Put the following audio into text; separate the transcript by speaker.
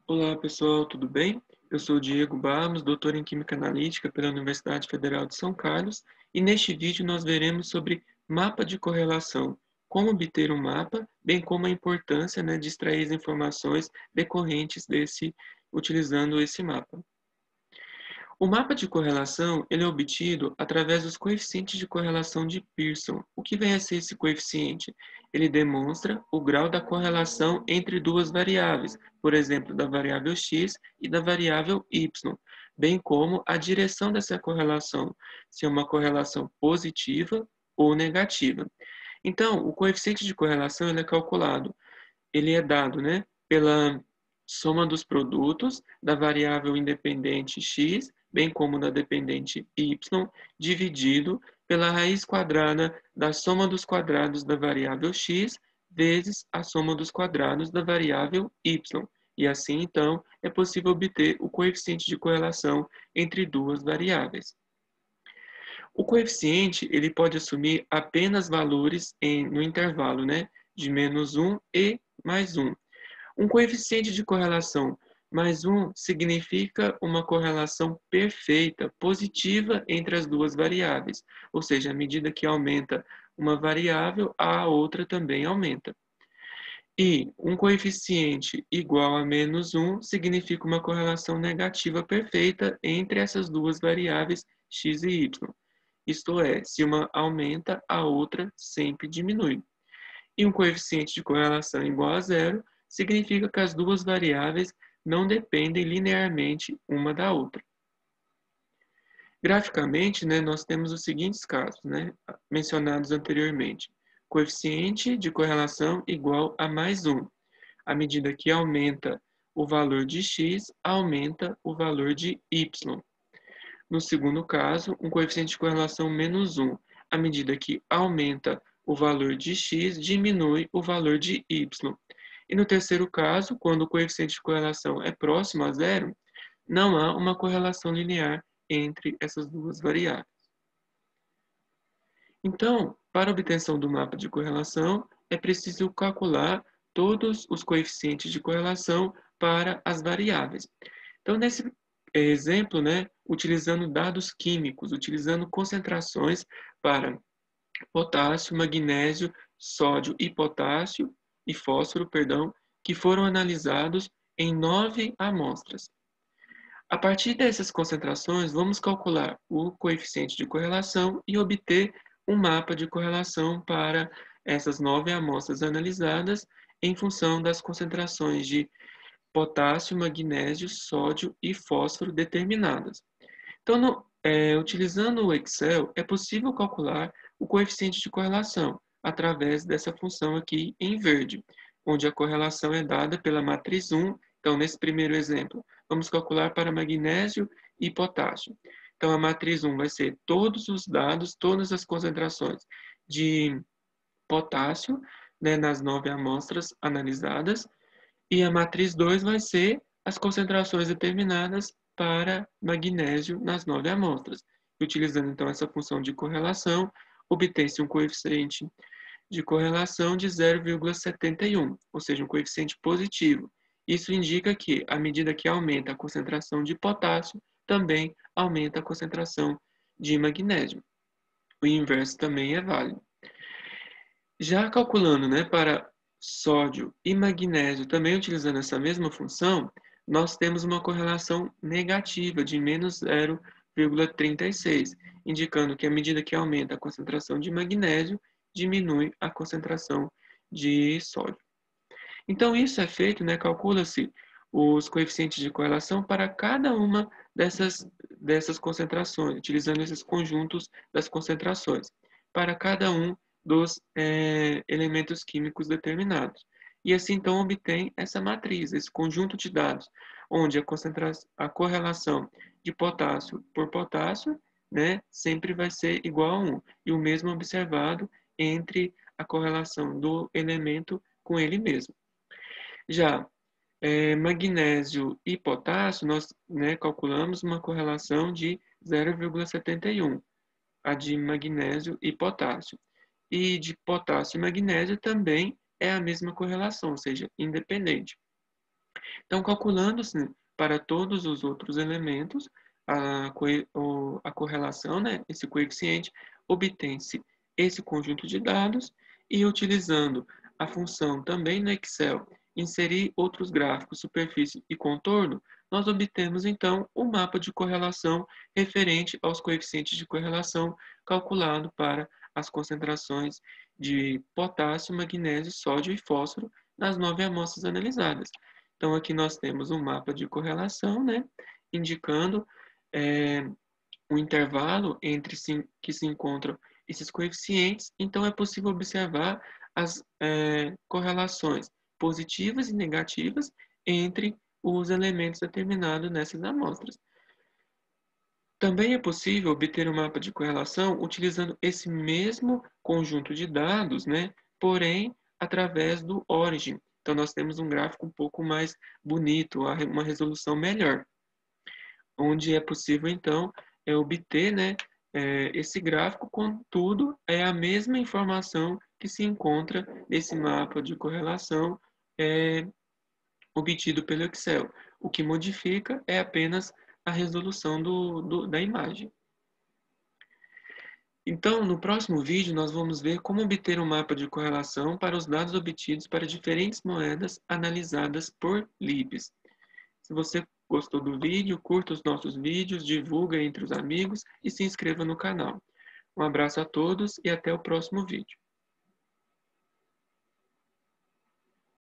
Speaker 1: Olá pessoal, tudo bem? Eu sou o Diego Barros, doutor em Química Analítica pela Universidade Federal de São Carlos, e neste vídeo nós veremos sobre mapa de correlação, como obter um mapa, bem como a importância, de extrair as informações decorrentes utilizando esse mapa. O mapa de correlação ele é obtido através dos coeficientes de correlação de Pearson. O que vem a ser esse coeficiente? Ele demonstra o grau da correlação entre duas variáveis, por exemplo, da variável x e da variável y, bem como a direção dessa correlação, se é uma correlação positiva ou negativa. Então, o coeficiente de correlação ele é calculado, ele é dado, pela soma dos produtos da variável independente x, bem como da dependente y, dividido pela raiz quadrada da soma dos quadrados da variável x vezes a soma dos quadrados da variável y. E assim, então, é possível obter o coeficiente de correlação entre duas variáveis. O coeficiente ele pode assumir apenas valores no intervalo, de -1 e +1. Um coeficiente de correlação mais 1 significa uma correlação perfeita, positiva entre as duas variáveis, ou seja, à medida que aumenta uma variável, a outra também aumenta. E um coeficiente igual a -1 significa uma correlação negativa perfeita entre essas duas variáveis x e y. Isto é, se uma aumenta, a outra sempre diminui. E um coeficiente de correlação igual a zero significa que as duas variáveis não dependem linearmente uma da outra. Graficamente, nós temos os seguintes casos, mencionados anteriormente. Coeficiente de correlação igual a +1. À medida que aumenta o valor de x, aumenta o valor de y. No segundo caso, um coeficiente de correlação -1. À medida que aumenta o valor de x, diminui o valor de y. E no terceiro caso, quando o coeficiente de correlação é próximo a zero, não há uma correlação linear entre essas duas variáveis. Então, para a obtenção do mapa de correlação, é preciso calcular todos os coeficientes de correlação para as variáveis. Então, nesse exemplo, utilizando dados químicos, utilizando concentrações para potássio, magnésio, sódio e potássio e fósforo, que foram analisados em 9 amostras. A partir dessas concentrações, vamos calcular o coeficiente de correlação e obter um mapa de correlação para essas 9 amostras analisadas em função das concentrações de potássio, magnésio, sódio e fósforo determinadas. Então, utilizando o Excel, é possível calcular o coeficiente de correlação através dessa função aqui em verde, onde a correlação é dada pela matriz 1. Então, nesse primeiro exemplo, vamos calcular para magnésio e potássio. Então, a matriz 1 vai ser todos os dados, todas as concentrações de potássio, nas 9 amostras analisadas, e a matriz 2 vai ser as concentrações determinadas para magnésio nas 9 amostras. Utilizando, então, essa função de correlação, obtém-se um coeficiente de correlação de 0,71, ou seja, um coeficiente positivo. Isso indica que, à medida que aumenta a concentração de potássio, também aumenta a concentração de magnésio. O inverso também é válido. Já calculando, para sódio e magnésio, também utilizando essa mesma função, nós temos uma correlação negativa de -0,36, indicando que à medida que aumenta a concentração de magnésio, diminui a concentração de sódio. Então, isso é feito, calcula-se os coeficientes de correlação para cada uma dessas concentrações, utilizando esses conjuntos das concentrações, para cada um dos elementos químicos determinados. E assim, então, obtém essa matriz, esse conjunto de dados, onde a correlação de potássio por potássio, sempre vai ser igual a 1. E o mesmo observado entre a correlação do elemento com ele mesmo. Já magnésio e potássio, nós calculamos uma correlação de 0,71, a de magnésio e potássio. E de potássio e magnésio também é a mesma correlação, ou seja, independente. Então, calculando-se para todos os outros elementos, a correlação, né, esse coeficiente, obtém-se esse conjunto de dados e utilizando a função também no Excel, inserir outros gráficos, superfície e contorno, nós obtemos então o mapa de correlação referente aos coeficientes de correlação calculado para as concentrações de potássio, magnésio, sódio e fósforo nas 9 amostras analisadas. Então, aqui nós temos um mapa de correlação, né, indicando o intervalo entre que se encontram esses coeficientes. Então, é possível observar as correlações positivas e negativas entre os elementos determinados nessas amostras. Também é possível obter um mapa de correlação utilizando esse mesmo conjunto de dados, né, porém, através do Origin. Então, nós temos um gráfico um pouco mais bonito, uma resolução melhor, onde é possível, então, obter, né, esse gráfico, contudo, é a mesma informação que se encontra nesse mapa de correlação obtido pelo Excel. O que modifica é apenas a resolução da imagem. Então, no próximo vídeo, nós vamos ver como obter um mapa de correlação para os dados obtidos para diferentes moedas analisadas por Libs. Se você gostou do vídeo, curta os nossos vídeos, divulga entre os amigos e se inscreva no canal. Um abraço a todos e até o próximo vídeo.